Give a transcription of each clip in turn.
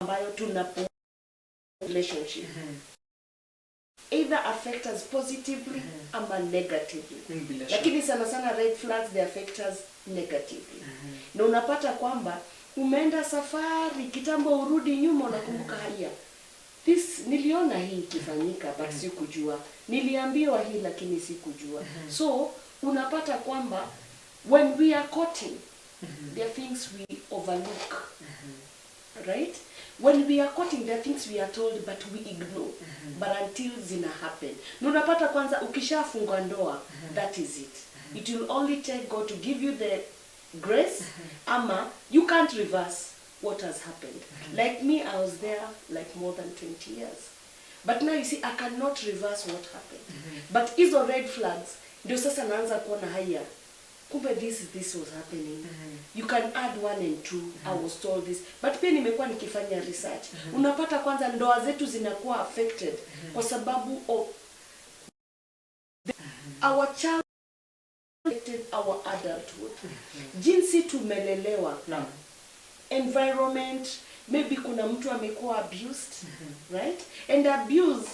ambayo tunapo relationship either affect us positively ama negatively. Lakini sana red flags they affect us negatively. Na unapata kwamba umeenda safari kitambo, urudi nyuma unakumbuka haya, this niliona hii ikifanyika but sikujua, niliambiwa hii lakini sikujua. So unapata kwamba when we are courting there are things we overlook. Right? When we are courting there are things we are told but we ignore. But until zina happen. Na unapata kwanza ukishafunga ndoa, that is it. It will only take God to give you the grace, ama you can't reverse what has happened. Like me, I was there like more than 20 years. But now you see, I cannot reverse what happened. But hizo red flags, ndio sasa naanza kuona haya, kumbe this was happening. You can add 1 and 2. I was told this. But pia nimekuwa nikifanya research. Unapata kwanza ndoa zetu zinakuwa affected kwa sababu of our child affected our adulthood. Jinsi tumelelewa. Environment, maybe kuna mtu amekuwa abused, right? And abuse,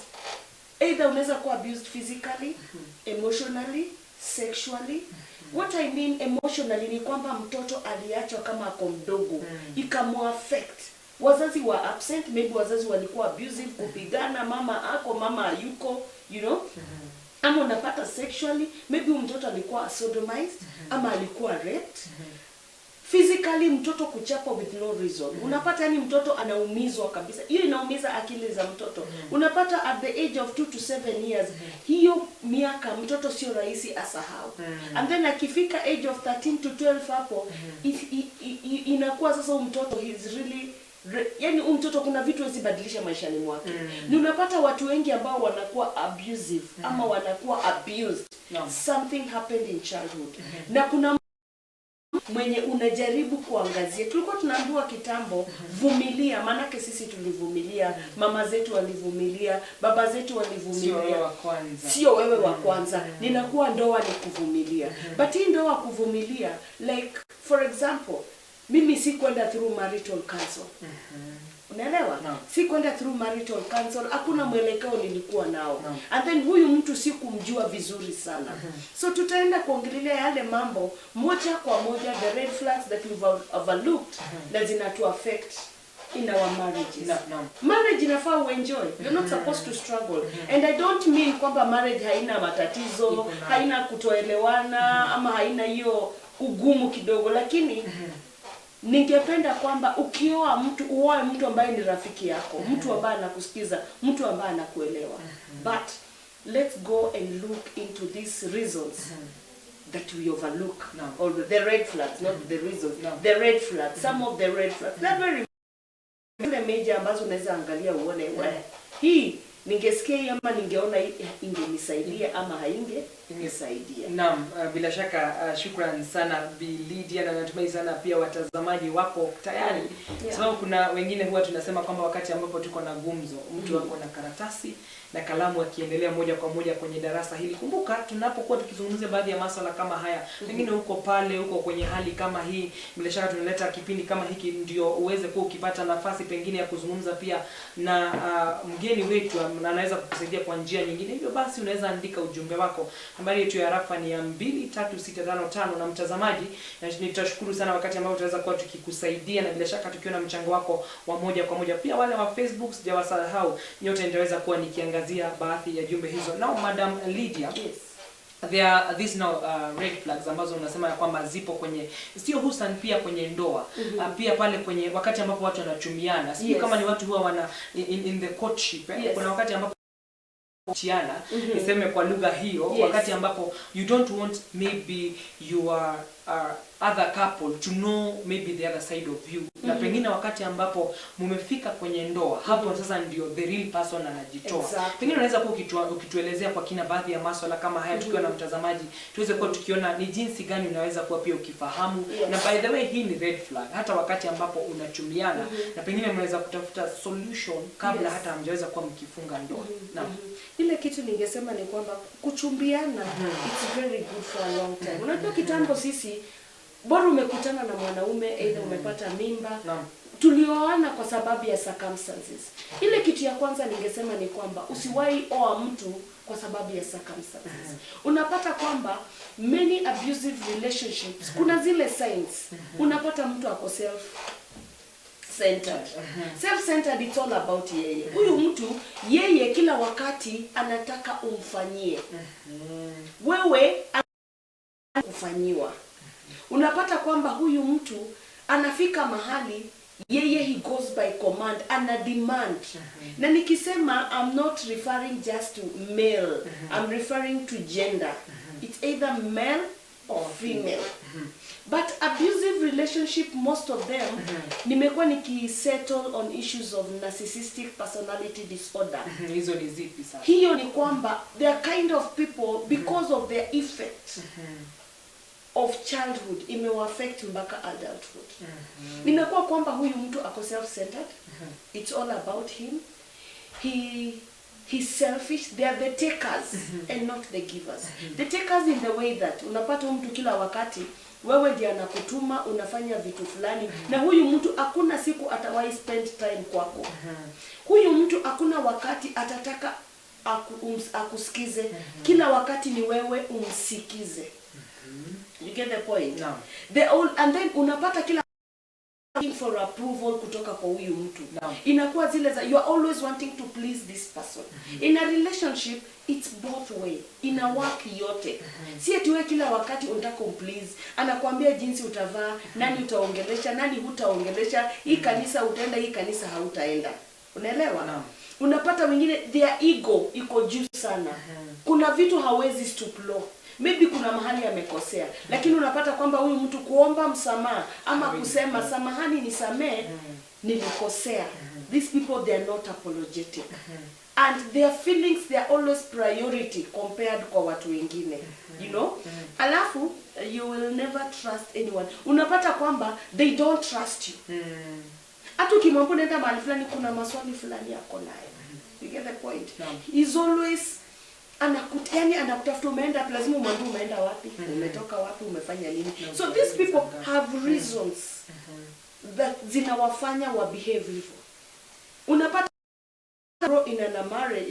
either unaweza kuwa abused physically, emotionally, sexually. What I mean emotionally ni kwamba mtoto aliachwa kama ako mdogo, ikamuaffect. Wazazi wa absent, maybe wazazi walikuwa abusive, kupigana, mama hayuko, you know? Ama unapata sexually, maybe mtoto alikuwa sodomized, ama alikuwa raped. Physically mtoto kuchapa with no reason. Unapata yani mtoto anaumizwa kabisa. Hiyo inaumiza akili za mtoto. Unapata at the age of 2 to 7 years, hiyo miaka mtoto sio rahisi asahau. And then akifika age of 13 to 12 hapo, inakuwa sasa mtoto he's really yani mtoto kuna vitu zibadilisha maishani mwake. Ni unapata watu wengi ambao wanakuwa abusive ama wanakuwa abused. Something happened in childhood. Na kuna mwenye unajaribu kuangazia. Tulikuwa tunaambiwa kitambo vumilia, maanake sisi tulivumilia, mama zetu walivumilia, baba zetu walivumilia. Sio wewe wa kwanza. Ninakuwa ndoa ni kuvumilia. But hii ndoa kuvumilia, like for example, mimi si kwenda through marital counsel. Unaelewa? Si kwenda through marital counsel, hakuna mwelekeo nilikuwa nao. And then huyu mtu si kumjua vizuri sana. So tutaenda kuongelea yale mambo moja kwa moja, the red flags that we've overlooked that zinatu affect in our marriages. Marriage inafaa uenjoy. You're not supposed to struggle. And I don't mean kwamba marriage haina matatizo, haina kutoelewana, ama haina hiyo ugumu kidogo, lakini ningependa kwamba ukioa mtu uoe mtu ambaye ni rafiki yako, mtu ambaye anakusikiza, mtu ambaye anakuelewa. But let's go and look into these reasons that we overlook, or the red flags, not the reasons, the red flags, some of the red flags. They're very major ambazo unaweza angalia uone hii ningesikia ama ningeona ingenisaidia ama haingenisaidia. Naam, bila shaka shukrani sana Bi Lydia, na natumai sana pia watazamaji wako tayari. Sababu kuna wengine huwa tunasema kwamba wakati ambapo tuko na gumzo, mtu wako na karatasi na kalamu akiendelea moja kwa moja kwenye darasa hili. Kumbuka tunapokuwa tukizungumzia baadhi ya masuala kama haya, pengine huko pale huko kwenye hali kama hii, bila shaka tunaleta kipindi kama hiki ndio uweze kuwa ukipata nafasi pengine ya kuzungumza pia na mgeni wetu na anaweza kukusaidia kwa njia nyingine. Hivyo basi unaweza andika ujumbe wako. Nambari yetu ya rafa ni ya 23655, na mtazamaji, na nitashukuru sana wakati ambao tutaweza kuwa tukikusaidia, na bila shaka tukiona mchango wako wa moja kwa moja. Pia wale wa Facebook sijawasahau, nyote nitaweza kuwa nikiangazia baadhi ya jumbe hizo. Now Madam Lydia, there are these now red flags ambazo unasema ya kwamba zipo kwenye sio hususan pia kwenye ndoa, pia pale kwenye wakati ambapo watu wanachumiana. Sio kama ni watu huwa wana in the courtship. Kuna wakati ambapo chiana niseme kwa lugha hiyo, wakati ambapo you don't want maybe your other couple to know maybe the other side of you. Na pengine wakati ambapo mumefika kwenye ndoa, hapo sasa ndio the real person anajitoa. Pengine unaweza kuwa ukituelezea kwa kina baadhi ya masuala kama haya tukiwa na mtazamaji, tuweze kuwa tukiona ni jinsi gani unaweza kuwa pia ukifahamu. Na by the way, hii ni red flag hata wakati ambapo unachumiana, na pengine mnaweza kutafuta solution kabla hata hamjaweza kuwa mkifunga ndoa. Naam. Ile kitu ningesema ni kwamba kuchumbiana it's very good for a long time. Unajua kitambo sisi bora umekutana na mwanaume, aidha umepata mimba, tulioana kwa sababu ya circumstances. Ile kitu ya kwanza ningesema ni kwamba usiwahi oa mtu kwa sababu ya circumstances. Unapata kwamba many abusive relationships, kuna zile signs. Unapata mtu ako self-centered. Self-centered, it's all about yeye. Huyu mtu, yeye kila wakati anataka umfanyie. Wewe kufanyiwa. Unapata kwamba huyu mtu anafika mahali yeye he goes by command, ana demand. Na nikisema I'm not referring just to male, I'm referring to gender. It's either male or female. But abusive relationship, most of them, nimekuwa nikisettle on issues of narcissistic personality disorder. Hizo ni zipi sasa? Hiyo ni kwamba they are kind of people, because of their effect of childhood, imewaffect mpaka adulthood. Nimekuwa kwamba huyu mtu ako self-centered. It's all about him. He's selfish. They are the takers and not the givers. The takers in the way that unapata mtu kila wakati wewe ndiye anakutuma unafanya vitu fulani, na huyu mtu hakuna siku atawahi spend time kwako. Huyu mtu hakuna wakati atataka akusikize. Kila wakati ni wewe umsikize. You get the point? No. And then unapata kila for approval kutoka kwa huyu mtu. No. Inakuwa zile za you are always wanting to please this person. In a relationship it's both way. Ina work yote. Si eti wewe kila wakati unataka kumplease. Anakuambia jinsi utavaa, nani utaongelesha, nani hutaongelesha, hii kanisa utaenda, hii kanisa hautaenda. Unaelewa? No. Unapata wengine their ego iko juu sana. Kuna vitu hawezi stuplo. Maybe kuna mahali amekosea, lakini unapata kwamba huyu mtu kuomba msamaha ama kusema samahani nisamee, nilikosea. These people, they are not apologetic. And their feelings, they are always priority compared kwa watu wengine. You know? Alafu, you will never trust anyone. Unapata kwamba they don't trust you. Hata ukimwambia nenda mahali fulani kuna maswali fulani yako nayo. You get the point? He's always yani anakutafuta umeenda, lazima umwambie umeenda wapi, umetoka wapi, umefanya nini. So these people have reasons that zinawafanya wa behave hivyo. Unapata in a marriage,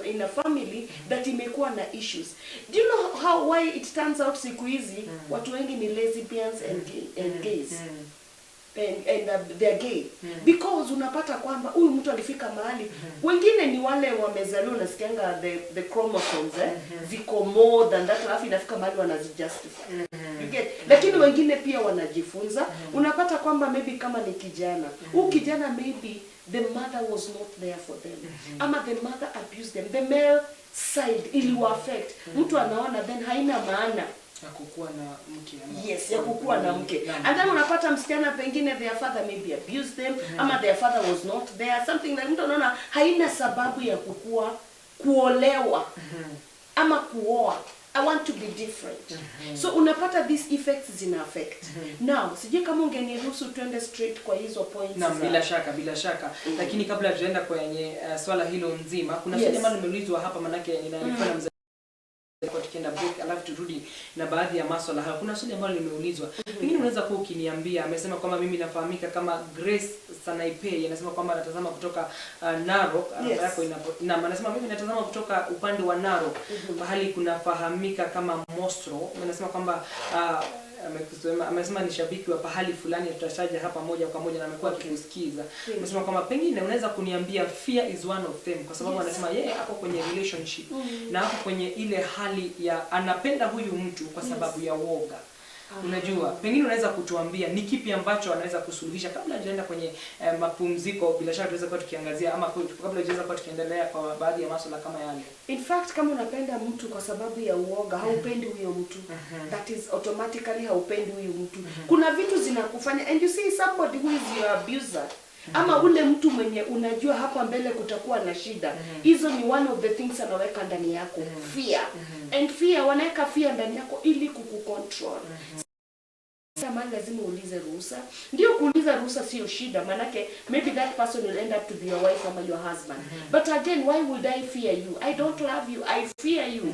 in a family that imekuwa na issues. Do you know why it turns out siku hizi watu wengi ni lesbians and gays? And they're gay. Because unapata kwamba huyu mtu alifika mahali, wengine ni wale wamezaliwa nasikianga the chromosomes ziko more than that, alafu inafika mahali wanazijustify. You get? Lakini wengine pia wanajifunza. Unapata kwamba maybe kama ni kijana, huyu kijana maybe the mother was not there for them. Ama the mother abused them. The male side iliwa affect. Mtu anaona then haina maana ya kukua na mke. Yes, ya kukua na mke. And then unapata msichana pengine their father maybe abused them, ama their father was not there, something like mtu anaona haina sababu ya kukua, kuolewa, ama kuoa. I want to be different. So unapata these effects zina affect. Now, sije kama ungeniruhusu twende straight kwa hizo points. Na bila shaka. Lakini kabla tuenda kwenye swala hilo nzima, kuna swali ambalo nimeulizwa hapa manake ninalifanya kwa tukienda break alafu turudi na baadhi ya masuala hayo. Kuna swali ambalo nimeulizwa. Pengine unaweza kuwa ukiniambia, amesema kwamba mimi nafahamika kama Grace Sanaipei, anasema kwamba anatazama kutoka Narok, yako na anasema mimi natazama kutoka upande wa Narok, mahali kunafahamika kama Mostro. Anasema kwamba amesema ni shabiki wa pahali fulani, tutataja hapa moja kwa moja na amekuwa akikusikiza. Amesema kwamba pengine unaweza kuniambia fear is one of them, kwa sababu anasema yeye hapo kwenye relationship na hapo kwenye ile hali ya anapenda huyu mtu kwa sababu ya woga. Unajua, pengine unaweza kutuambia ni kipi ambacho anaweza kusuluhisha kabla hajaenda kwenye mapumziko. Bila shaka tunaweza kuwa tukiangazia ama kabla hajaweza kuwa tukiendelea kwa baadhi ya masuala kama yale. In fact, kama unapenda mtu kwa sababu ya uoga, haupendi huyo mtu. That is automatically haupendi huyo mtu. Kuna vitu zinakufanya, and you see somebody who is your abuser, ama ule mtu mwenye unajua hapa mbele kutakuwa na shida. Hizo ni one of the things anaweka ndani yako, fear. And fear, wanaweka fear ndani yako ili kukucontrol. Kama lazima uulize ruhusa. Ndio kuuliza ruhusa sio shida, manake maybe that person will end up to be your wife or your husband. But again, why would I fear you? I don't love you, I fear you.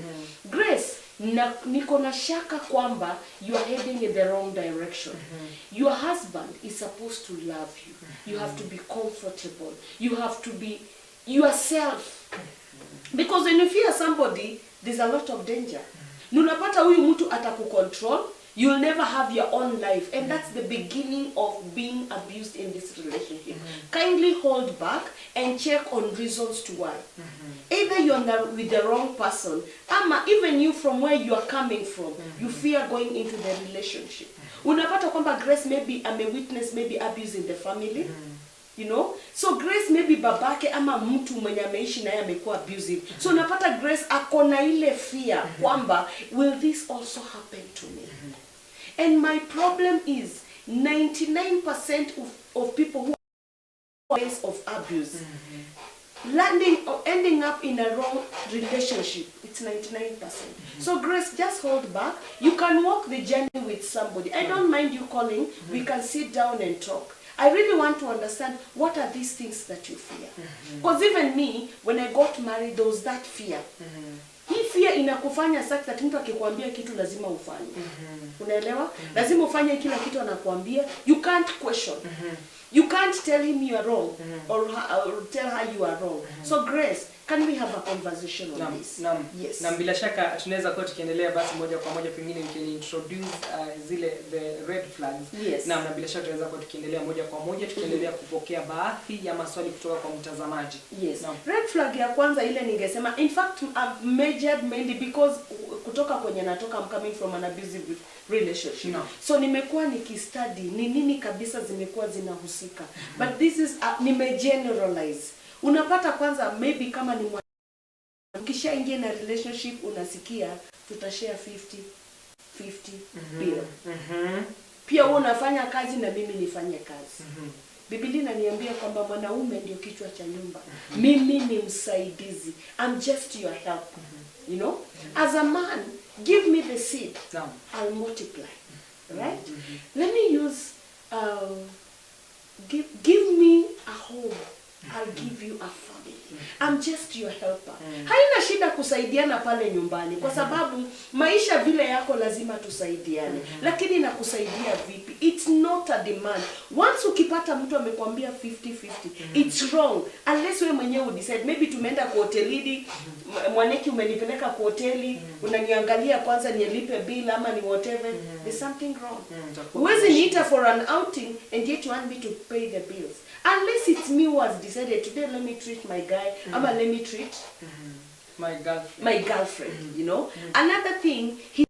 Grace, na niko na shaka kwamba you are heading in the wrong direction. Your husband is supposed to love you. You have to be comfortable. You have to be yourself. Because when you fear somebody, there's a lot of danger. Nunapata huyu mtu atakucontrol. You'll never have your own life, and that's the beginning of being abused in this relationship. Kindly hold back and check on reasons to why. Either you're with the wrong person, ama even you from where you are coming from, you fear going into the relationship. Unapata kwamba Grace maybe witness maybe abuse in the family. You know, so Grace maybe babake ama mtu mwenye ameishi naye amekuwa abusive. So unapata Grace akona ile fear kwamba will this also happen to me? And my problem is 99% of people who are in of abuse landing or ending up in a wrong relationship. It's 99%. So Grace, just hold back. You can walk the journey with somebody. I don't mind you calling. We can sit down and talk. I really want to understand what are these things that you fear. Because even me, when I got married, there was that fear. Hii fear inakufanya such that mtu akikwambia kitu lazima ufanye. Unaelewa? Lazima ufanye kila kitu anakuambia. You can't question. You can't tell him you are wrong or tell her you are wrong. So Grace, can we have a conversation on this? Yes. Na bila shaka tunaweza kuwa tukiendelea basi moja kwa moja, pengine we can introduce zile the red flags. Yes. Na bila shaka tunaweza kuwa tukiendelea moja kwa moja tukiendelea kupokea baadhi ya maswali kutoka kwa mtazamaji. Yes. Red flag ya kwanza ile ningesema, in fact I've measured mainly because kutoka kwenye natoka, I'm coming from an abusive relationship. So nimekuwa nikistudy ni nini kabisa zimekuwa zinahusika. But this is nimegeneralize. Unapata kwanza maybe kama ni ukisha ingia na relationship unasikia tutashare 50 bila. Pia wewe unafanya kazi na mimi nifanye kazi. Biblia inaniambia kwamba mwanaume ndio kichwa cha nyumba. Mimi ni msaidizi. I'm just your help. You know? As a man, give me the seed. I'll multiply. Right? Let me use give me a home. I'll give you a family. I'm just your helper. Haina shida kusaidiana pale nyumbani kwa sababu maisha vile yako lazima tusaidiane. Lakini na kusaidia vipi? It's not a demand. Once ukipata mtu amekwambia 50-50, it's wrong. Unless wewe mwenyewe udecide, maybe tumeenda kwa hotelini, Mwaniki umenipeleka kwa hoteli, unaniangalia kwanza nilipe bill ama ni whatever, there's something wrong. Huwezi niita for an outing and yet you want me to pay the bills. Unless it's me who has decided today let me treat my guy, ama let me treat my girlfriend, you know. Another thing, he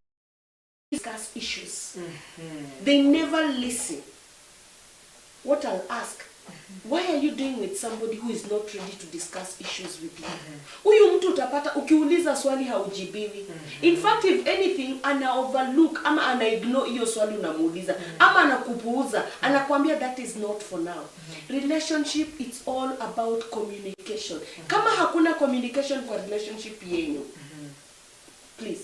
discuss issues. They never listen. What I'll ask, why are you doing with somebody who is not ready to discuss issues with you? Huyu mtu utapata ukiuliza swali haujibiwi. In fact, if anything, ana overlook ama ana ignore hiyo swali unamuuliza ama anakupuuza, anakuambia that is not for now. Relationship, it's all about communication. Kama hakuna communication kwa relationship yenu, please,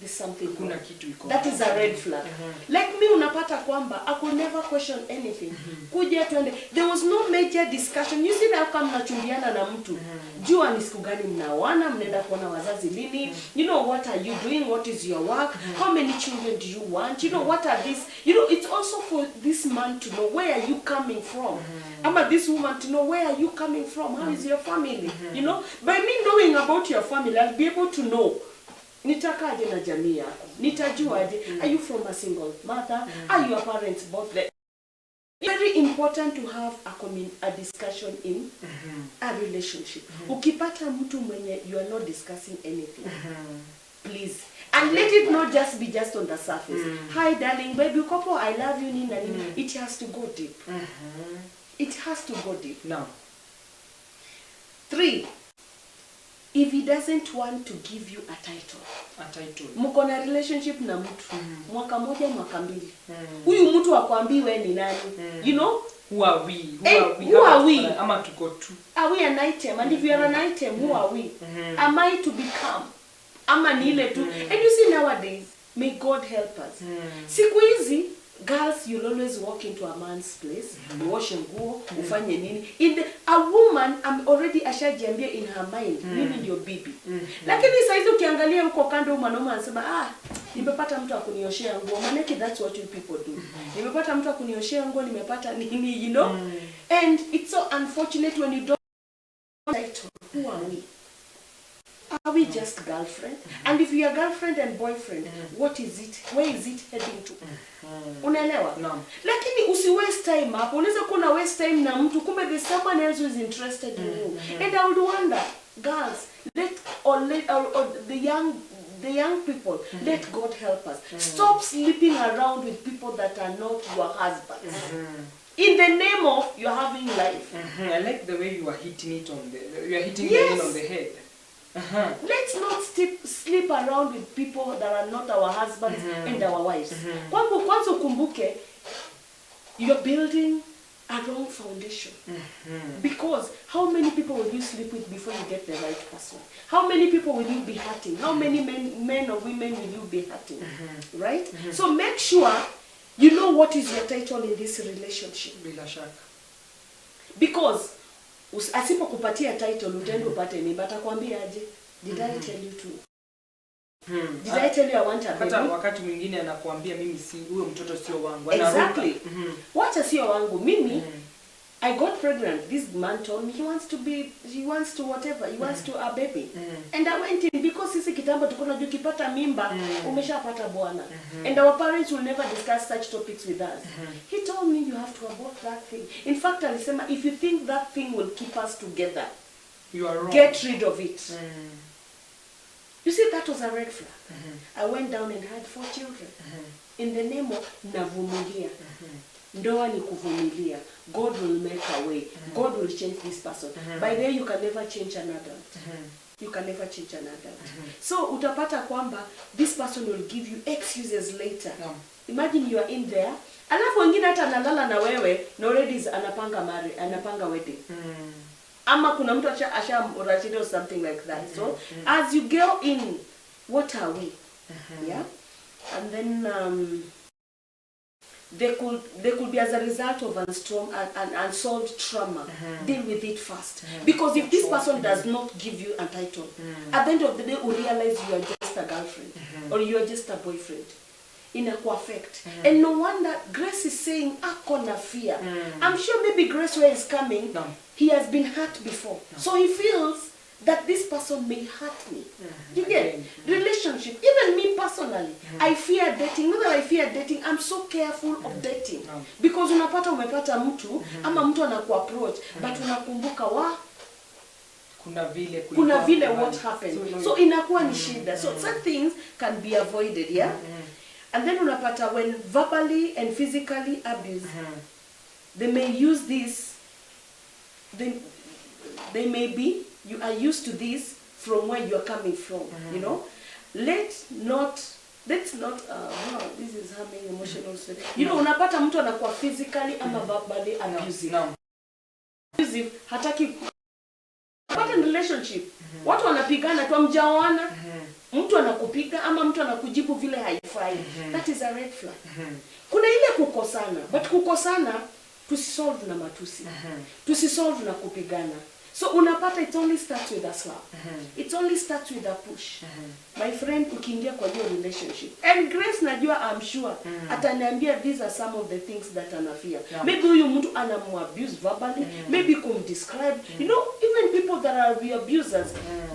there's something kuna kitu iko. That is a red flag. Like me, unapata kwamba I could never question anything. Kuja tuende, there was no major discussion. You see that kama mnachumbiana na mtu, jua ni siku gani mnaoana, mnaenda kuona wazazi lini, you know what are you doing, what is your work, how many children do you want, you know what are these, you know, it's also for this man to know where are you coming from. Ama this woman to know where are you coming from, how is your family, you know. By me knowing about your family, I'll be able to know nitakaje na jamii yako, nitajuaje, are you from a single mother, are your parents both there. Very important to have a discussion in a relationship. Ukipata mtu mwenye you are not discussing anything, please, and let it not just be just on the surface. Hi darling, baby, couple, I love you, nina nina. It has to go deep. It has to go deep. Now, 3, if he doesn't want to give you a title. Mko na relationship na mtu mwaka moja mwaka mbili. Huyu mtu akwambii wewe ni nani? You know? Who are we? Who are we? Ama tuko tu. Are we an item? And if you are an item, who are we? Am I to become? Ama ni ile tu. And you see nowadays, may God help us. Siku hizi girls, you'll always walk into a man's place, wash nguo, ufanye nini. A woman woman already ashajiambia in her mind, mimi ndio bibi. Lakini saizi ukiangalia huko kando mwanaume anasema nimepata mtu akunioshea nguo. Mwaniki, that's what you people do. Nimepata mtu akunioshea nguo, nimepata nini, you know? And it's so unfortunate when you don't title. Who are we? Are we just girlfriend? And if we are girlfriend and boyfriend, what is it? Where is it heading to? Unaelewa? No. Lakini usi waste time hapo. Unaweza kuna waste time na mtu kumbe there's someone else who is interested in you. And I would wonder, girls, let the young people, let God help us. Stop sleeping around with people that are not your husbands. In the name of you're having life. I like the way you are hitting it on you are hitting the nail on the head. Let's not sleep around with people that are not our husbands and our wives. Kwanza ukumbuke, you're building a wrong foundation. Because how many people will you sleep with before you get the right person? How many people will you be hurting? How many men or women will you be hurting? Right? So make sure you know what is your title in this relationship. Bila shaka. Because asipokupatia title utaenda upate mimba, atakwambia aje? Did I tell you to? Did I tell you I want a baby? Hata wakati mwingine anakuambia mimi si huyo mtoto sio wangu. Exactly. Wacha sio wangu. Mimi I got pregnant. This man told me he wants to whatever. He wants to a baby. And I went in because sisi kitambo tuko na ukipata mimba umeshapata bwana. And our parents will never discuss such topics with us. He told me you have to abort that thing. In fact, alisema if you think that thing will keep us together, you are wrong. Get rid of it. You see, that was a red flag. I went down and had 4 children. In the name of navumilia. Ndoa ni kuvumilia. God will make a way. God will change this person. By then you can never change an adult. You can never change an adult. So utapata kwamba this person will give you excuses later. Imagine you are in there. Alafu wengine hata analala na wewe na already anapanga wedding. Ama kuna mtu asha or something like that. So as you go in, what are we? Yeah? And then they could be as a result of an unsolved trauma. Deal with it first. Because if this person does not give you a title, at the end of the day you realize you are just a girlfriend or you are just a boyfriend. Inaku affect. And no wonder Grace is saying akona fear. I'm sure maybe Grace where is coming, he has been hurt before. So he feels that this person may hurt me. You get relationship. Even me personally, I fear dating. Not that I fear dating, I'm so careful of dating. Because unapata umepata mtu ama mtu anakuapproach, but unakumbuka kuna vile what happened. So inakuwa ni shida. So some things can be avoided, yeah? And then unapata when verbally and physically abused, they may use this, they may be, you are used to this from where you are coming from, you know. Let's not wow, this is having emotional state. You know, unapata mtu anakuwa physically ama verbally abusive. Abusive, hataki pata relationship. Watu wanapigana tu mjaoana. Mtu anakupiga ama mtu anakujibu vile haifai. That is a red flag. Kuna ile kukosana, but kukosana tusisolve na matusi. Tusisolve na kupigana. So unapata it only starts with a slap. It only starts with a push. My friend, ukiingia kwa hiyo relationship. And Grace najua, I'm sure, ataniambia these are some of the things that anafia. Maybe huyu mtu anamuabuse verbally, maybe describe. You know, even people that are the abusers,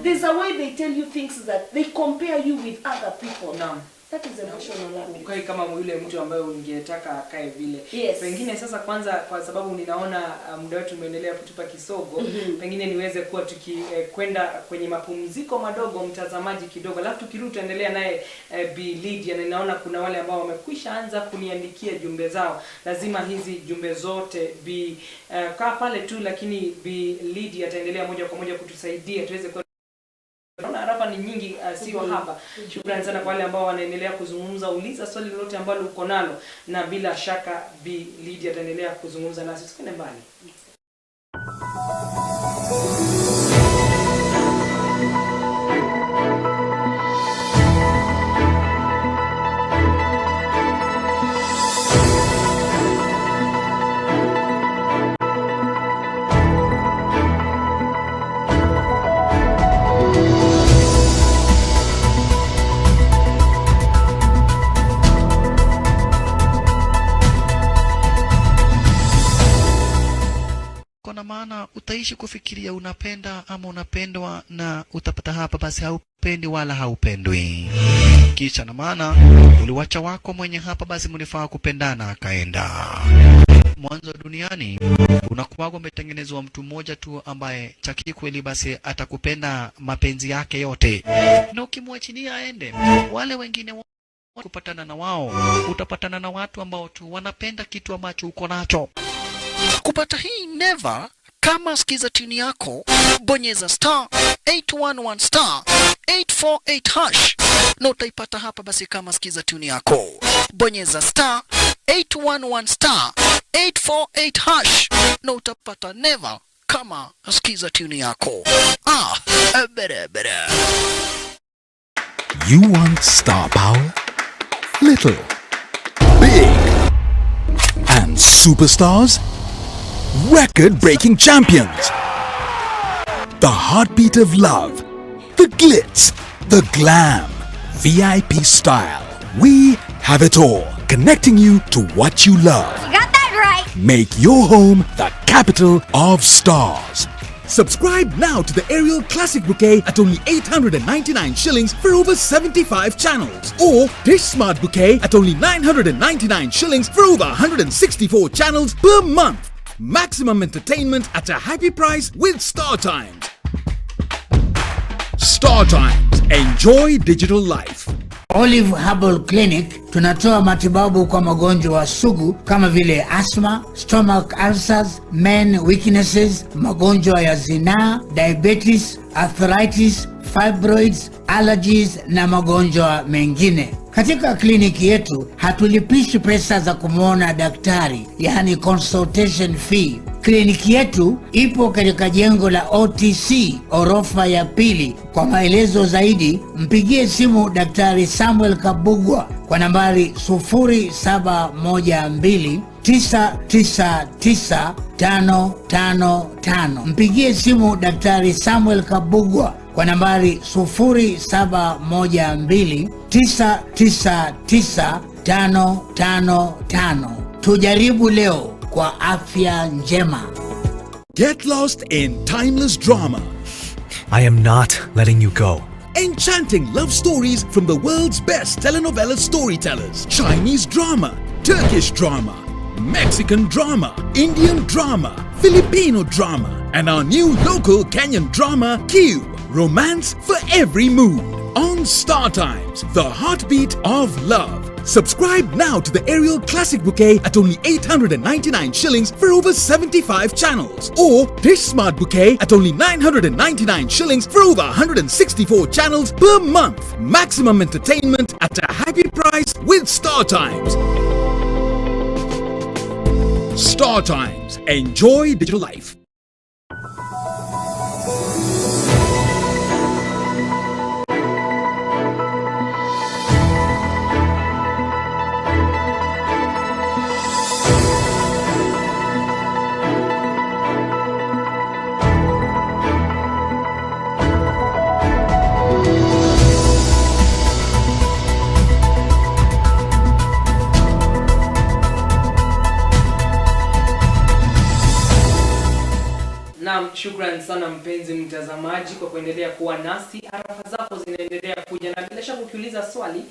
there's a way they tell you things that they compare you with other people. That is emotional abuse. Ukai kama yule mtu ambaye ungetaka akae vile. Pengine sasa kwanza kwa sababu ninaona muda wetu umeendelea kutupa kisogo, pengine niweze kuwa tukikwenda kwenye mapumziko madogo mtazamaji kidogo. Alafu tukirudi tuendelea naye Bi Lydia, na ninaona kuna wale ambao wamekwisha anza kuniandikia jumbe zao. Lazima hizi jumbe zote kaa pale tu, lakini Bi Lydia ataendelea moja kwa moja kutusaidia tuweze kwa naona hapa ni nyingi sio hapa. Shukrani sana kwa wale ambao wanaendelea kuzungumza. Uliza swali lolote ambalo uko nalo na bila shaka Bi Lydia ataendelea kuzungumza nasi. Usikende mbali. utaishi kufikiria unapenda ama unapendwa, na utapata hapa basi haupendi wala haupendwi. Kisha na maana uliwacha wako mwenye hapa basi mlifaa kupendana akaenda. Mwanzo duniani unakuwa umetengenezwa mtu mmoja tu ambaye chaki kweli basi atakupenda mapenzi yake yote, na ukimwachilia aende wale wengine kupatana na wao, utapatana na watu ambao tu wanapenda kitu ambacho uko nacho. Kupata hii never. Kama sikiza tuni yako, bonyeza star 811 star 848 hash na utaipata hapa basi. Kama sikiza tuni yako, bonyeza star 811 star 848 hash na utapata never. Kama sikiza tuni yako. Bere. You want star power? Little, big, and superstars? Record-breaking champions. The heartbeat of love. The glitz. The glam. VIP style. We have it all. Connecting you to what you love. You got that right. Make your home the capital of stars. Subscribe now to the Aerial Classic Bouquet at only 899 shillings for over 75 channels. Or Dish Smart Bouquet at only 999 shillings for over 164 channels per month. Maximum entertainment at a happy price with Star Times. Star Times. Enjoy digital life. Olive Herbal Clinic tunatoa matibabu kwa magonjwa sugu kama vile asthma, stomach ulcers, men weaknesses, magonjwa ya zinaa, diabetes, arthritis, fibroids, allergies na magonjwa mengine. Katika kliniki yetu hatulipishi pesa za kumuona daktari, yani consultation fee. Kliniki yetu ipo katika jengo la OTC orofa ya pili. Kwa maelezo zaidi mpigie simu Daktari Samuel Kabugwa kwa nambari 0712 999 Mpigie simu Daktari Samuel Kabugwa kwa nambari 0712 999 Tujaribu leo kwa afya njema. Get lost in timeless drama. I am not letting you go. Enchanting love stories from the world's best telenovela storytellers. Chinese drama, Turkish drama, Mexican drama, Indian drama, Filipino drama, and our new local Kenyan drama, Q. Romance for every mood. On Star Times, the heartbeat of love. Subscribe now to the Aerial Classic Bouquet at only 899 shillings for over 75 channels. Or Dish Smart Bouquet at only 999 shillings for over 164 channels per month. Maximum entertainment at a happy price with Star Times. Star Times. Enjoy digital life. Shukran sana mpenzi mtazamaji kwa kuendelea kuwa nasi. Arafa zako zinaendelea kuja, na bila shaka ukiuliza swali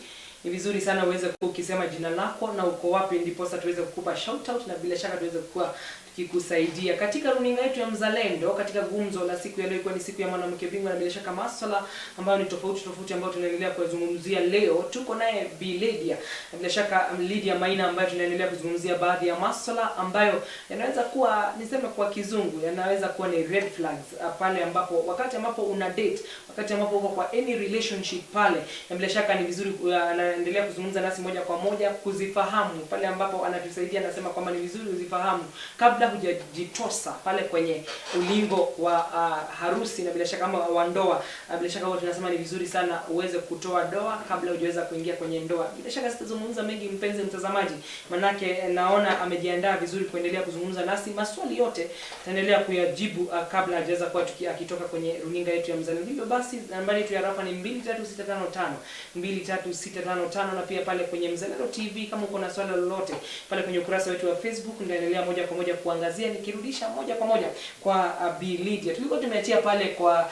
ni vizuri sana uweze ukisema jina lako na uko wapi, ndipo sasa tuweze kukupa shout out, na bila shaka tuweze kuwa tukikusaidia katika runinga yetu ya Mzalendo. Katika gumzo la siku ya leo, ilikuwa ni siku ya mwanamke bingwa, na bila shaka masuala ambayo ni tofauti ambayo tunaendelea kuzungumzia leo. Tuko naye Bi Lydia, na bila shaka Lydia Maina, ambayo tunaendelea kuzungumzia baadhi ya masuala ambayo yanaweza kuwa, niseme kwa kizungu, yanaweza kuwa ni red flags pale ambapo, wakati ambapo una date, wakati ambapo uko kwa any relationship pale, na bila shaka ni vizuri anaendelea kuzungumza nasi moja kwa moja kuzifahamu pale ambapo anatusaidia. Anasema kwamba ni vizuri uzifahamu kabla hujajitosa pale kwenye ulingo wa harusi, na bila shaka kama wa ndoa. Bila shaka wao tunasema ni vizuri sana uweze kutoa doa kabla hujaweza kuingia kwenye ndoa. Bila shaka sitazungumza mengi mpenzi mtazamaji, manake naona amejiandaa vizuri kuendelea kuzungumza nasi. Maswali yote taendelea kuyajibu kabla hajaweza kuwa akitoka kwenye runinga yetu ya Mzalendo. Hivyo basi nambari yetu ya rafa ni 23655 23655, na pia pale kwenye Mzalendo TV kama uko na swali lolote pale kwenye ukurasa wetu wa Facebook, ndaendelea moja kwa moja kwa kuangazia, nikirudisha moja kwa moja kwa Bi Lydia. Tulikuwa tumeachia pale kwa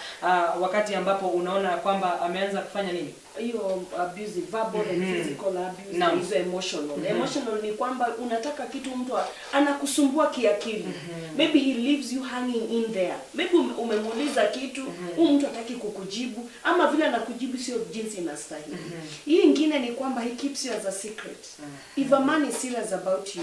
wakati ambapo unaona kwamba ameanza kufanya nini? Hiyo abusive, verbal and physical abuse, hizo emotional. Emotional ni kwamba unataka kitu mtu anakusumbua kiakili. Maybe he leaves you hanging in there. Maybe umemuuliza kitu, mtu hataki kukujibu, ama vile anakujibu sio jinsi inastahili. Hii ingine ni kwamba he keeps you as a secret. If a man is serious about you.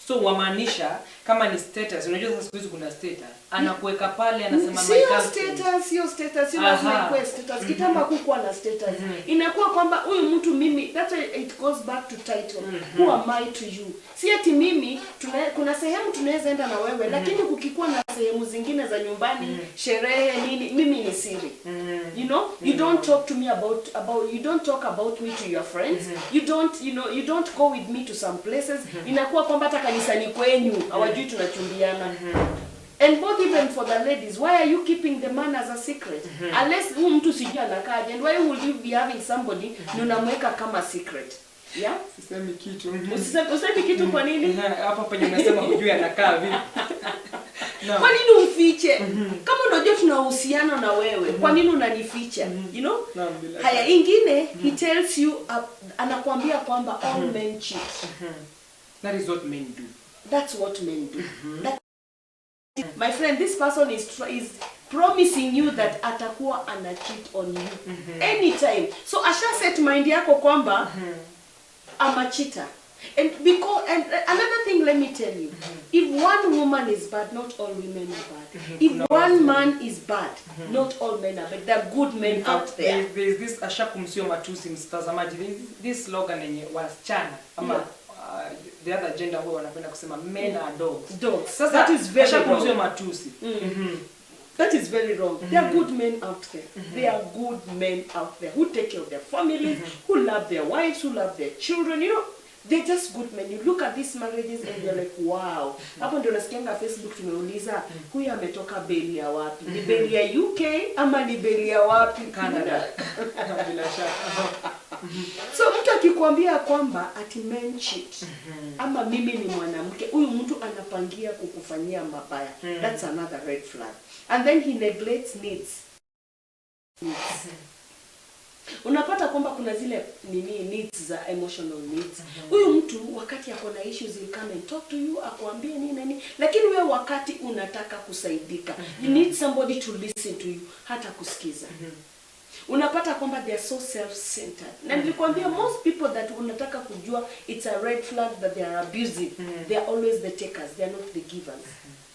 So wamaanisha kama ni status, unajua sasa siku hizi kuna status, anakuweka pale anasema my status, sio lazima ikuwe status. Kitamba kukuwa na status. Inakuwa kwamba huyu mtu mimi, that's why it goes back to title. Who am I to you? Si ati mimi kuna sehemu tunaweza enda na wewe, lakini kukikuwa na sehemu zingine za nyumbani, sherehe nini, mimi ni siri. You know, you don't talk to me about you don't talk about me to your friends. You don't, you don't go with me to some places. Inakuwa kwamba hata kanisani kwenyu hawajui tunachumbiana. And both even for the ladies, why are you keeping the man as a secret? Unless mtu sijui anakaje, and why would you be having somebody unamweka kama secret? Yeah? Usisemi kitu. Usisemi kitu kwa nini? Hapo penye unasema hujui anakaa vipi. No. Kwa nini umfiche? Kama unajua tunahusiana na wewe, kwa nini unanificha? You know? Haya ingine, he tells you anakuambia kwamba all men cheat. That is what men do. That's what men do. My friend, this person is promising you that atakuwa ana cheat on you anytime. So asha set mind yako kwamba I'm a cheater. And another thing, let me tell you, if one woman is bad, not all women are bad. If one man is bad, not all men are bad. There are good men out there. There's this ashakumsio matusi mtazamaji. This slogan yenye wasichana ama the other gender who wanapenda kusema men are dogs. Sasa that is very ashakumsio matusi. That is very wrong. There are good men out there. There are good men out there who take care of their families, who love their wives, who love their children. You know, they're just good men. You look at these marriages and you're like, wow. Hapo ndio nasikianga Facebook tumeuliza, huyu ametoka beli ya wapi? Ni beli ya UK ama ni beli ya wapi? Canada. Bila shaka. So mtu akikwambia kwamba ati men cheat, ama mimi ni mwanamke, huyu mtu anapangia kukufanyia mabaya. That's another red flag. And then he neglects needs. Unapata kwamba kuna zile needs za emotional needs. Huyu mtu wakati yako na issues will come and talk to you, akuambie nini, lakini wewe wakati unataka kusaidika, you need somebody to listen to you, hata kusikiza. Unapata kwamba they are so self-centered. Na nilikwambia most people that unataka kujua it's a red flag that they are abusive. They are always the takers, they are not the givers.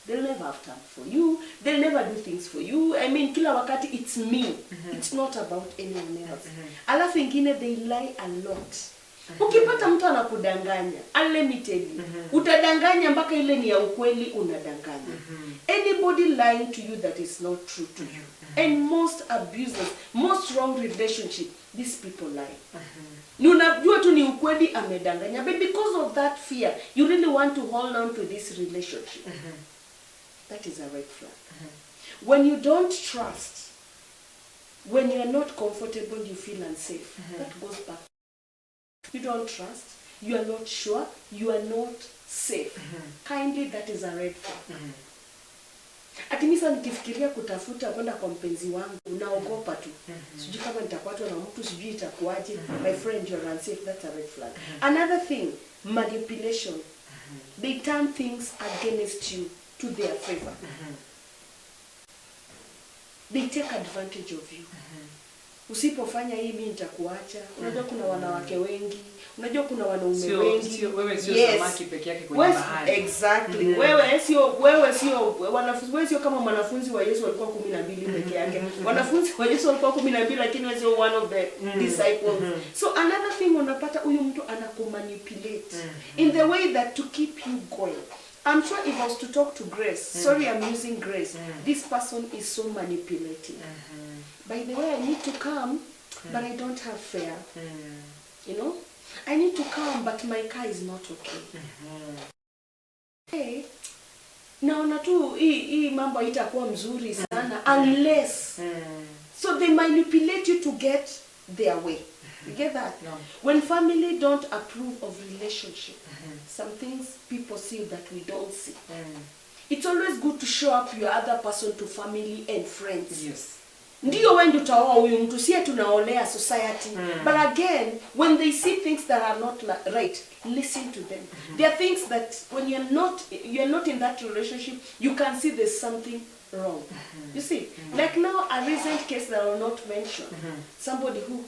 They'll never have time for you. They'll never do things for you. I mean, kila wakati it's me. It's not about anyone else. Alafu ingine, they lie a lot. Ukipata mtu anakudanganya, and let me tell you, utadanganya mpaka ile ni ya ukweli unadanganya. Anybody lying to you that is not true to you. And most abuses, most wrong relationship, these people lie. Ni unajua tu ni ukweli amedanganya, but because of that fear, you really want to hold on to this relationship. That is a red flag. When you don't trust, when you are not comfortable, you feel unsafe. That goes back. You don't trust, you are not sure, you are not safe. Kindly, that is a red flag. Atimisa nikifikiria kutafuta kwenda kwa mpenzi wangu, naogopa tu. Sijui kama nitapatwa na mtu, sijui itakuaje. My friend, you're unsafe, that's a red flag. Another thing, manipulation. They turn things against you to their favor. They take advantage of you. Usipofanya hii mimi nitakuacha. Unajua kuna wanawake wengi, unajua kuna wanaume wengi. Wewe sio samaki peke yake kwenye bahari. Exactly. Wewe sio wanafunzi, wewe sio kama mwanafunzi wa Yesu walikuwa 12 peke yake. Wanafunzi wa Yesu walikuwa 12 lakini wewe sio one of the disciples. So another thing, unapata huyu mtu anakumanipulate in the way that to keep you going. I'm sure if I was to talk to Grace, sorry I'm using Grace, this person is so manipulating. By the way, I need to come, but I don't have fare. You know? I need to come, but my car is not okay. Hey, naona tu hii mambo itakuwa mzuri sana unless. So they manipulate you to get their way. You get that? No. When family don't approve of relationship, some things people see that we don't see. It's always good to show up your other person to family and friends. Yes. Ndiyo wendi utaoa huyu mtu, siye tunaolea society. But again, when they see things that are not right, listen to them. There are things that when you're not in that relationship, you can see there's something wrong. You see, like now a recent case that I will not mention, somebody who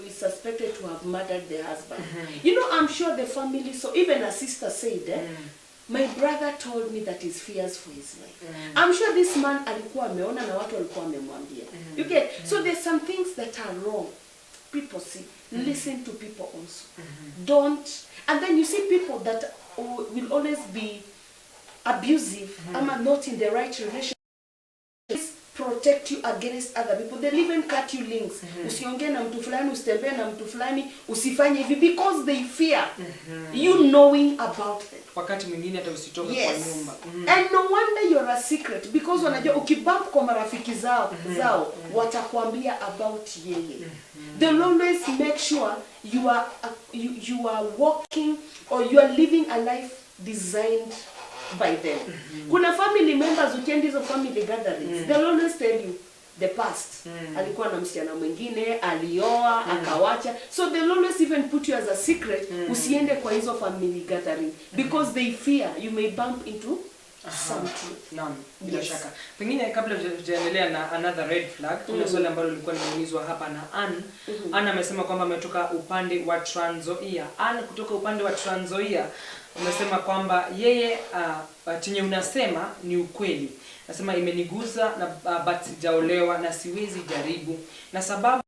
is suspected to have murdered their husband. You know, I'm sure the family, so even a sister said, my brother told me that he fears for his life. I'm sure this man alikuwa ameona na watu walikuwa wamemwambia. You get? So there's some things that are wrong. People see. Listen to people also. Don't. And then you see people that will always be abusive, not in the right relationship. Protect you against other people. They'll even cut you links. Usiongee na mtu fulani, usitembee na mtu fulani, usifanye hivi, because they fear you knowing about them. Wakati mwingine hata usitoke kwa nyumba. And no wonder you're a secret, because wanajua ukibump kwa marafiki zao watakwambia about yeye. They'll always make sure you are walking or you are living a life designed by them. Kuna family members ukienda hizo family gatherings, they'll always tell you the past. Alikuwa na msichana mwingine, alioa, akawacha. So they'll always even put you as a secret, usiende kwa hizo family gathering, because they fear you may bump into some truth. Naam, bila shaka. Pengine kabla tujaendelea na another red flag, kuna swali ambalo lilikuwa limeulizwa hapa na Ann. Ann amesema kwamba ametoka upande wa Trans Nzoia. Ann kutoka upande wa Trans Nzoia unasema kwamba yeye chenye unasema ni ukweli. Nasema imenigusa na but sijaolewa na siwezi jaribu na sababu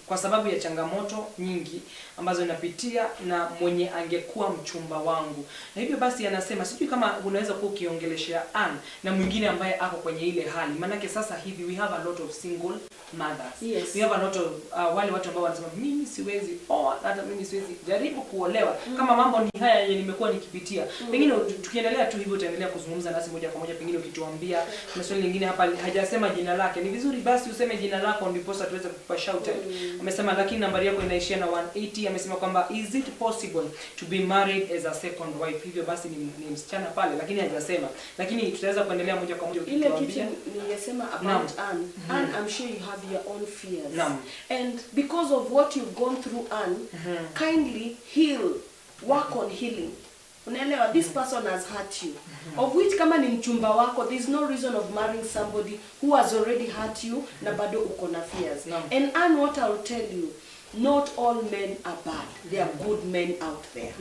kwa sababu ya changamoto nyingi ambazo napitia na mwenye angekuwa mchumba wangu. Na hivyo basi anasema sijui kama unaweza kuwa ukiongeleshea Ann na mwingine ambaye ako kwenye ile hali. Maana sasa hivi we have a lot of single mothers. Yes. We have a lot of wale watu ambao wanasema mimi siwezi hata mimi siwezi jaribu kuolewa kama mambo ni haya yenye nimekuwa nikipitia. Pengine tukiendelea tu hivyo utaendelea kuzungumza nasi moja kwa moja, pengine ukituambia na swali lingine hapa hajasema jina lake. Ni vizuri basi useme jina lako ndipo tuweze kukupa shout out. Amesema lakini nambari yako inaishia na 180. Amesema kwamba is it possible to be married as a second wife? Hivyo basi ni msichana pale lakini hajasema. Lakini tutaweza kuendelea moja kwa moja ukituambia. Ile kitu niyesema about Ann. Ann, I'm sure you have your own fears. Naam. And because of what you've gone through, Ann, kindly work on healing. Unaelewa, this person has hurt you. Of which kama ni mchumba wako, there's no reason of marrying somebody who has already hurt you na bado uko na fears. And Ann, what I'll tell you, not all men are bad. There are good men out there.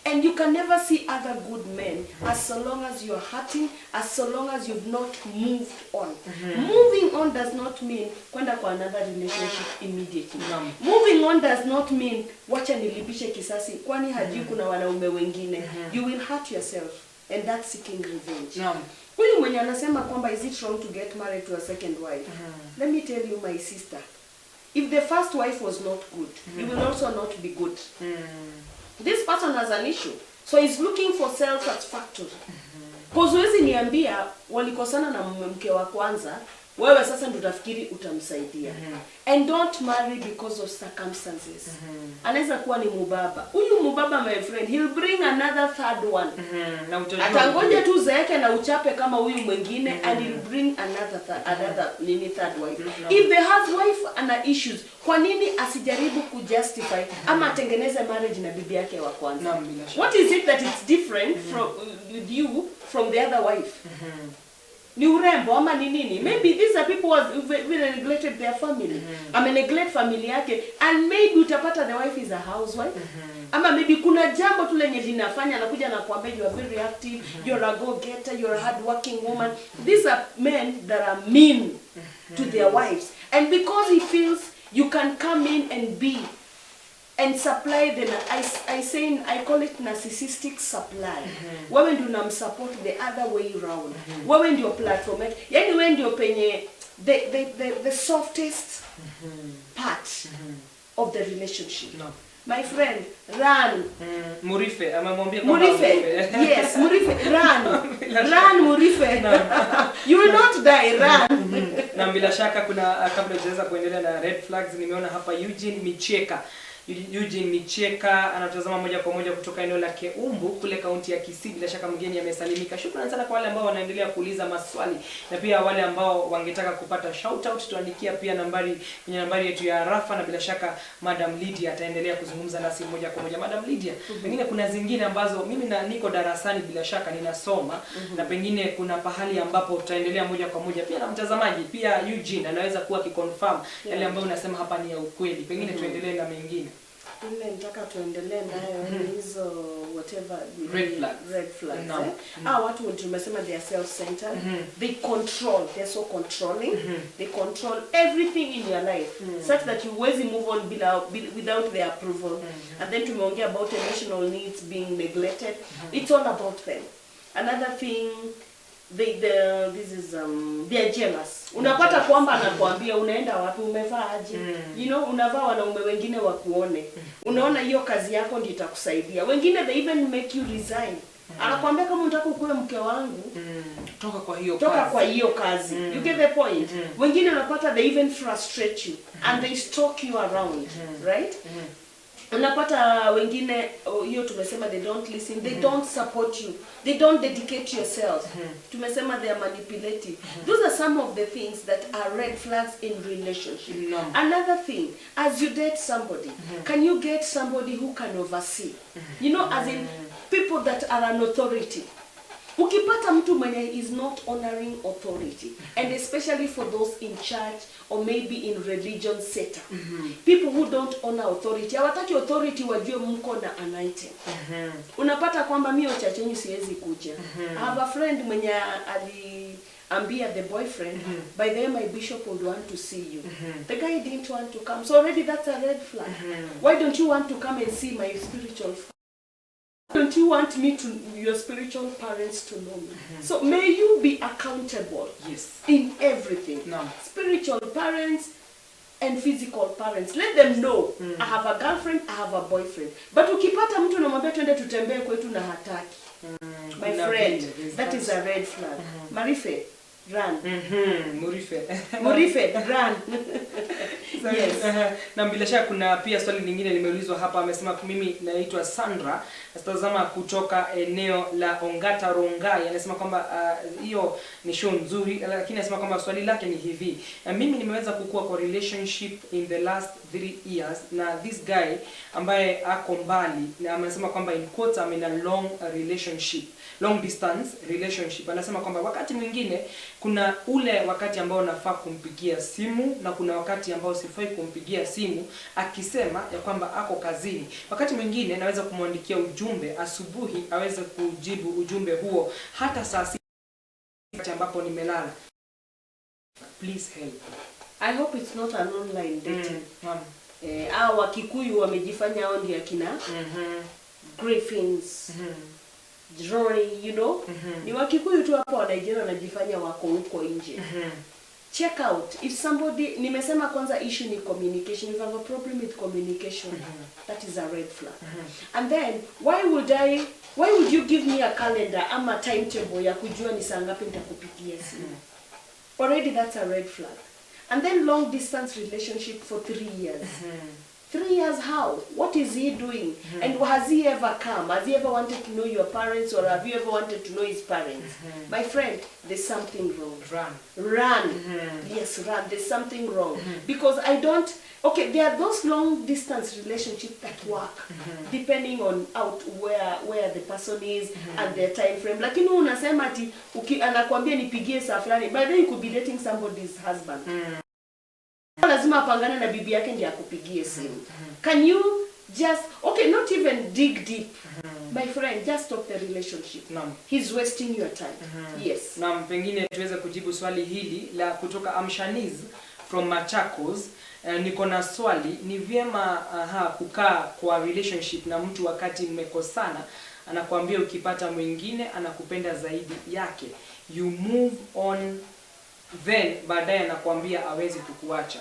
And you can never see other good men as long as you're hurting, as long as you've not moved on. Moving on does not mean kwenda kwa another relationship immediately. Moving on does not mean wacha nilipishe kisasi kwani hajui kuna wanaume wengine. You will hurt yourself, and that's seeking revenge. Huyu mwenye anasema kwamba is it wrong to get married to a second wife? Let me tell you, my sister, if the first wife was not good, you will also not be good. This person has an issue. So he's looking for self-satisfactory. Because huwezi niambia walikosana na mke wa kwanza, wewe sasa ndio utafikiri utamsaidia. And don't marry because of circumstances. Anaweza kuwa ni mubaba. Huyu mubaba, my friend, he'll bring another third one. Atangoja tu zeeke na uchape kama huyu mwingine, and he'll bring another third wife. If the husband ana issues, kwa nini asijaribu kujustify ama atengeneze marriage na bibi yake wa kwanza? What is it that it's different from with you from the other wife? Ni urembo ama ni nini? Maybe these are people who neglected their family. Neglect family yake, and maybe utapata the wife is a housewife. Ama maybe kuna jambo tu lenye linafanya anakuja na kuambia you are very active, you're a go-getter, you're a hard-working woman. These are men that are mean to their wives. And because he feels you can come in and be and supply them, I call it narcissistic supply. Wewe ndio unamsupport the other way around. Wewe ndio platform. Yaani wewe ndio penye the softest part of the relationship. My friend, run. Murife, amemwambia kama Murife. Yes, Murife, run. Run Murife. You will not die, run. Na bila shaka kuna kabla tuweza kuendelea na red flags, nimeona hapa Eugene Micheka anatazama moja kwa moja kutoka eneo la Keumbu kule kaunti ya Kisii. Bila shaka mgeni amesalimika. Shukrani sana kwa wale ambao wanaendelea kuuliza maswali na pia wale ambao wangetaka kupata shout out, tuandikia pia nambari kwenye nambari yetu ya Rafa, na bila shaka Madam Lydia ataendelea kuzungumza nasi moja kwa moja. Madam Lydia, pengine kuna zingine ambazo mimi niko darasani bila shaka ninasoma, na pengine kuna pahali ambapo tutaendelea moja kwa moja pia na mtazamaji pia Eugene anaweza kuwa kiconfirm yale ambayo unasema hapa ni ya ukweli. Pengine tuendelee na mengine. Ile nataka tuendelee nayo hizo whatever red flags. Watu tumesema they are self-centered. They control, they're so controlling. They control everything in your life such that you always move on without their approval. And then tumeongea about emotional needs being neglected. It's all about them. Another thing, they are jealous. Unapata kwamba anakuambia unaenda wapi, umevaa aje, you know, unavaa wanaume wengine wakuone. Unaona hiyo kazi yako ndio itakusaidia. Wengine they even make you resign. Anakuambia kama unataka kuwa mke wangu, toka kwa hiyo kazi. You get the point? Wengine unapata they even frustrate you and they stalk you around, right? Unapata wengine hiyo tumesema they don't listen, they don't support you, they don't dedicate yourself. Tumesema they are manipulative. Those are some of the things that are red flags in relationship. Another thing, as you date somebody, can you get somebody who can oversee? You know, as in people that are an authority. Ukipata mtu mwenye is not honoring authority, and especially for those in church or maybe in religion setup, people who don't honor authority, hawataki authority wajue mko na anointing. Unapata kwamba mimi church siwezi kuja. I have a friend mwenye aliambia the boyfriend, by the way my bishop would want to see you. The guy didn't want to come, so already that's a red flag. Why don't you want to come and see my spiritual father? Don't you want your spiritual parents to know me? So may you be accountable in everything. Spiritual parents and physical parents. Let them know, I have a girlfriend, I have a boyfriend. But ukipata mtu unamwambia twende tutembee kwetu na hataki. My friend, that is a red flag. Marife, run. Murife, run. Yes. Na bila shaka kuna pia swali lingine limeulizwa hapa, amesema mimi naitwa Sandra, natazama kutoka eneo la Ongata Rongai. Anasema kwamba hiyo ni show nzuri, lakini anasema kwamba swali lake ni hivi: mimi nimeweza kukua kwa relationship in the last 3 years na this guy ambaye ako mbali, na anasema kwamba in quotes I'm in a long distance relationship. Anasema kwamba wakati mwingine kuna ule wakati ambao nafaa kumpigia simu na kuna wakati ambao sifai kumpigia simu, akisema ya kwamba ako kazini. Wakati mwingine naweza kumwandikia ujumbe asubuhi aweze kujibu ujumbe huo hata saa 6 ambapo nimelala. Please help. I hope it's not an online dating. Wakikuyu wamejifanya hao ndio akina Griffins. Jory, you know, ni Wakikuyu tu hapo wa Nigeria wanajifanya wako huko nje. Check out if somebody, nimesema kwanza issue ni communication. If you have a problem with communication, that is a red flag. And then why would you give me a calendar ama timetable ya kujua ni saa ngapi nitakupigia simu? Already that's a red flag. And then long distance relationship for 3 years. 3 years how? What is he doing? And has he ever come? Has he ever wanted to know your parents, or have you ever wanted to know his parents? My friend, there's something wrong. Run. Yes, run. There's something wrong. Because okay, there are those long distance relationships that work depending on where the person is and their time frame. Lakini unasema ati anakuambia nipigie saa fulani, by then you could be dating somebody's husband. Lazima apangane na bibi yake ndiye akupigie simu. Can you just not even dig deep? My friend, just stop the relationship. He's wasting your time. Yes. Na pengine tuweze kujibu swali hili la kutoka Amshaniz from Machakos. Niko na swali, ni vyema kukaa kwa relationship na mtu wakati mmekosana, anakuambia ukipata mwingine anakupenda zaidi yake, you move on, then baadaye anakuambia hawezi kukuacha.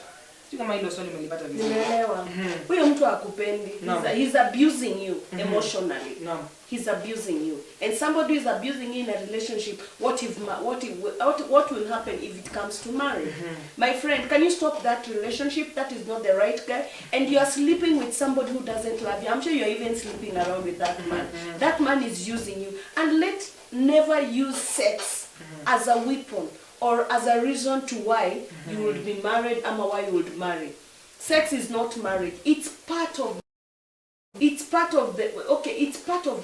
Sio kama hilo swali umelipata vizuri. Nimeelewa. Huyo mtu hakupendi. He's abusing you emotionally. No. He's abusing you. And somebody who is abusing you in a relationship, what will happen if it comes to marriage? My friend, can you stop that relationship? That is not the right guy. And you are sleeping with somebody who doesn't love you. I'm sure you're even sleeping around with that man. That man is using you. And never use sex as a weapon or as a reason to why you would be married and why you would marry. Sex is not marriage. It's part of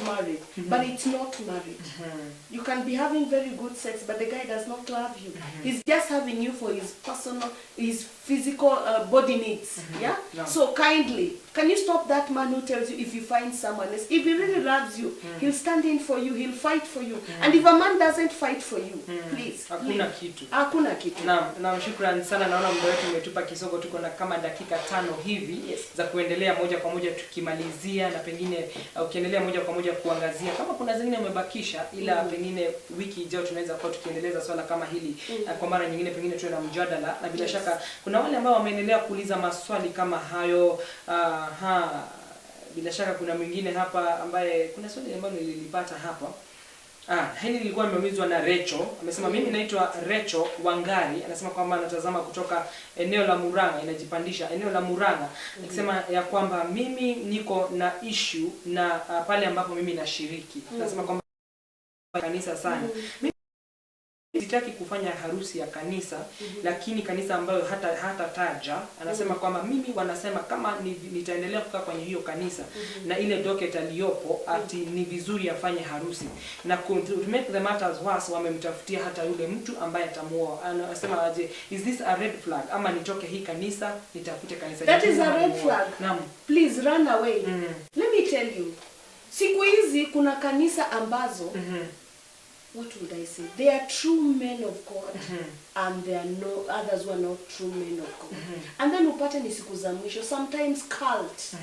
marriage, but it's not marriage. You can be having very good sex, but the guy does not love you. He's just having you for his physical body needs. Yeah. No. So kindly, can you stop that man who tells you if you find someone else? If he really loves you, he'll stand in for you. He'll fight for you. And if a man doesn't fight for you, please. Hakuna kitu. Na shukrani sana, naona muda wetu umetupa kisogo, tuko na kama dakika 5 hivi za kuendelea moja kwa moja tukimalizia, na pengine ukiendelea moja kwa moja kuangazia kama kuna zingine umebakisha, ila pengine wiki ijayo tunaweza kuwa tukiendeleza swala kama hili kwa mara nyingine, pengine tuwe na mjadala, na bila shaka kuna wale ambao wameendelea kuuliza maswali kama hayo. Bila shaka kuna mwingine hapa ambaye kuna swali ambalo nilipata hapa. Hili lilikuwa limeulizwa na Recho. Amesema mimi naitwa Recho Wangari. Anasema kwamba anatazama kutoka eneo la Murang'a, inajipandisha eneo la Murang'a. Anasema ya kwamba mimi niko na issue na pale ambapo mimi nashiriki. Anasema kwamba kanisa sana. Sitaki kufanya harusi ya kanisa, lakini kanisa ambayo hata taja. Anasema kwamba mimi wanasema kama nitaendelea kukaa kwenye hiyo kanisa na ile docket aliyopo ati ni vizuri afanye harusi, na to make the matters worse wamemtafutia hata yule mtu ambaye atamuoa. Anasema aje, is this a red flag ama nitoke hii kanisa nitafute kanisa That is a red flag. Please run away. Let me tell you, siku hizi kuna kanisa ambazo what would I say? They are true men of God, and there are no others who are not true men of God. And then upate ni siku za mwisho, sometimes cult.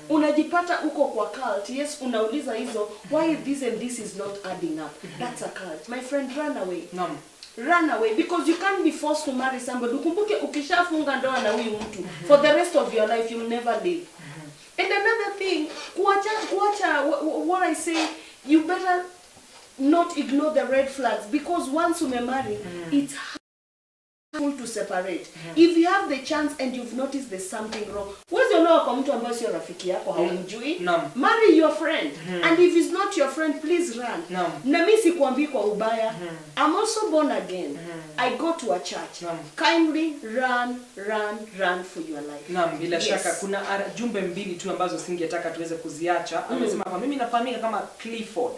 Unajipata uko kwa cult. Yes, unauliza hizo, why this and this is not adding up? That's a cult. My friend, run away. Run away, because you can't be forced to marry somebody. Ukumbuke ukishafunga ndoa na huyu mtu, for the rest of your life you'll never live. And another thing, kuacha, what I say, you better not ignore the red flags, because once you marry, it's hard to separate. If you have the chance and you've noticed there's something wrong, where's your know kwa mtu ambaye sio rafiki yako haumjui? Marry your friend. And if it's not your friend, please run. Na mimi sikuambii kwa ubaya. I'm also born again. I go to a church. Kindly run for your life. Bila shaka kuna jumbe mbili tu ambazo singetaka tuweze kuziacha. Amesema kwa mimi nafahamika kama Clifford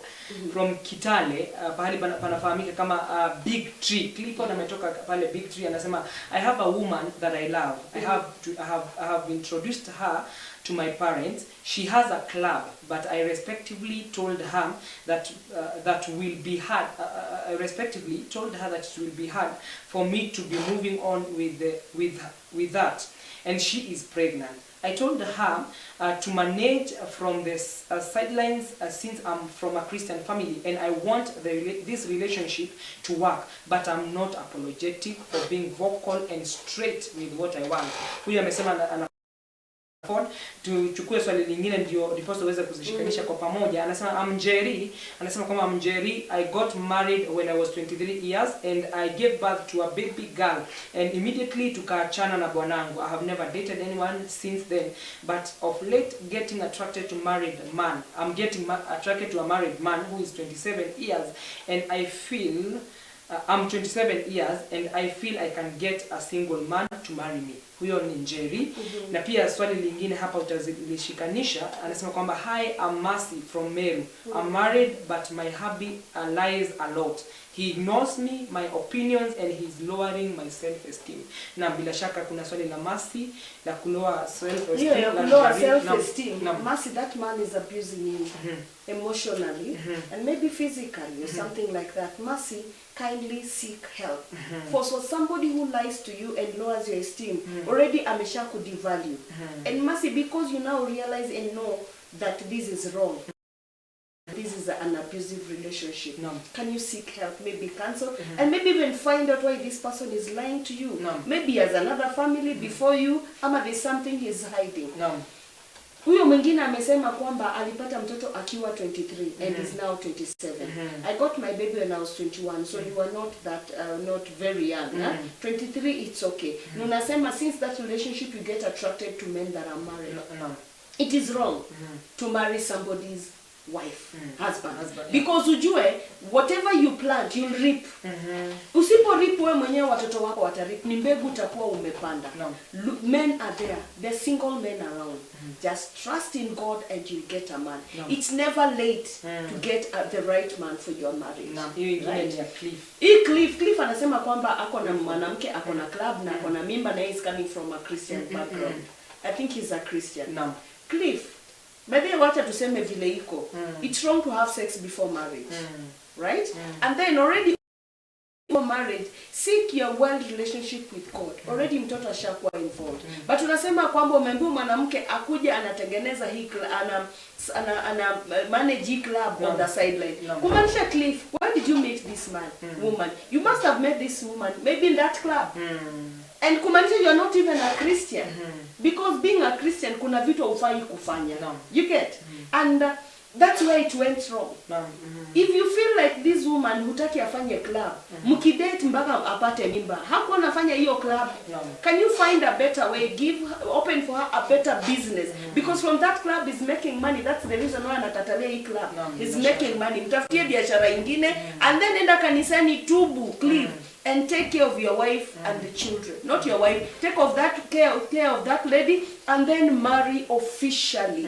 from Kitale, pahali panafahamika kama Big Tree. Clifford ametoka pale Big Tree. Anasema I have a woman that I love. I have introduced her to my parents. She has a club, but I respectively told her that that will be hard. I respectively told her that it will be hard for me to be moving on with that, and she is pregnant. I told her to manage from this sidelines since I'm from a Christian family and I want this relationship to work, but I'm not apologetic for being vocal and straight with what I want. Huyu amesema tuchukue swali lingine ndio ndipo tuweze kuzishikanisha kwa pamoja. Anasema kama Mjeri, I got married when I was 23 years and I gave birth to a baby girl and immediately tukaachana na bwanangu. I have never dated anyone since then, but of late getting attracted to married man. I'm getting attracted to a married man who is 27 years and I feel I'm 27 years and I feel I can get a single man to marry me. Huyo ni Njeri. Na pia swali lingine hapa utazilishikanisha. Anasema kwamba hi, I'm Mercy from Meru. I'm married but my hubby lies a lot. He ignores me, my opinions, and he's lowering my self-esteem. Na bila shaka kuna swali la Mercy la kuloa self-esteem. Yeah, lower self-esteem. Mercy, that man is abusing you emotionally and maybe physically or something like that. Mercy, kindly seek help. For somebody who lies to you and lowers your esteem, already amesha ku devalue. And Mercy, because you now realize and know that this is wrong, this is an abuse. abusive relationship, No. can you seek help, maybe counsel, and maybe even find out why this person is lying to you. No. Maybe he has another family before you, ama there's something he's hiding. No. Huyo mwingine amesema kwamba alipata mtoto akiwa 23 and is now 27. I got my baby when I was 21, so you are not that not very young. 23 it's okay. Unasema since that relationship you get attracted to men that are married. No. It is wrong to marry somebody's wife, husband. Yeah. Because ujue whatever you plant you'll reap. Usipo reap wewe mwenyewe watoto wako watarip. Ni mbegu utakuwa umepanda. No. Men are there. There's single men around. Just trust in God and you'll get a man. No. It's never late to get the right man for your marriage. No. Hiyo ingine ni ya Cliff. Cliff anasema kwamba ako na mwanamke, ako na club na ako na mimba na he is coming from a Christian background. I think he's a Christian. No. Cliff, maybe wacha tuseme vile iko. It's wrong to have sex before marriage. Right? And then already before marriage, seek your well relationship with God. Already mtoto ashakuwa involved. But unasema kwamba umeambiwa mwanamke akuje anatengeneza hii ana manage hii club on the sideline. Kumaanisha Cliff, where did you meet this woman? You must have met this woman maybe in that club. And kumaanisha you are not even a Christian. Because being a Christian kuna vitu hufai kufanya. You get? And that's where it went wrong. If you feel like this woman hutaki afanye club, mkidate mpaka apate mimba, hapo anafanya hiyo club. Can you find a better way? Open for her a better business. Because from that club is making money. That's the reason why anatatalia hii club. He's making money. Mtafutie biashara ingine and then enda kanisani tubu, Cliff. And take care of your wife and the children. Not your wife. Take care of that lady and then marry officially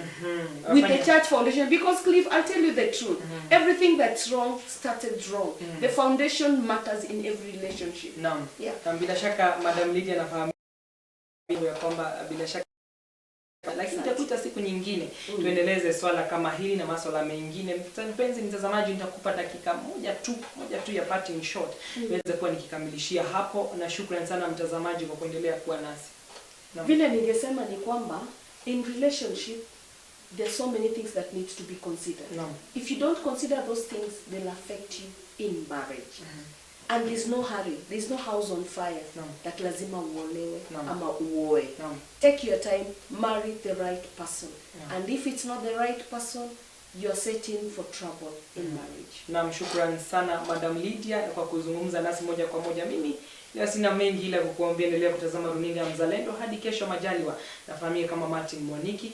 with the church foundation. Because Cliff, I'll tell you the truth. Everything that's wrong started wrong. The foundation matters in every relationship. Naam. Yeah. Bila shaka Madam Lydia anafahamu ya kwamba bila shaka lakini nitakuita siku nyingine tuendeleze swala kama hili na masuala mengine. Mpenzi mtazamaji, nitakupa dakika moja tu ya parting shot niweze kuwa nikikamilishia hapo, na shukrani sana mtazamaji kwa kuendelea kuwa nasi. Vile ningesema ni kwamba in relationship there's so many things that need to be considered. If you don't consider those things, they'll affect you in marriage. And there's no hurry, there's no house on fire that lazima uolewe ama uoe. Take your time, marry the right person. And if it's not the right person, you're setting for trouble in marriage. Naam, shukrani sana Madam Lydia kwa kuzungumza nasi moja kwa moja. Mimi leo sina mengi ila kukuambia endelea kutazama runinga ya Mzalendo hadi kesho majaliwa. Nafahamika kama Mwaniki.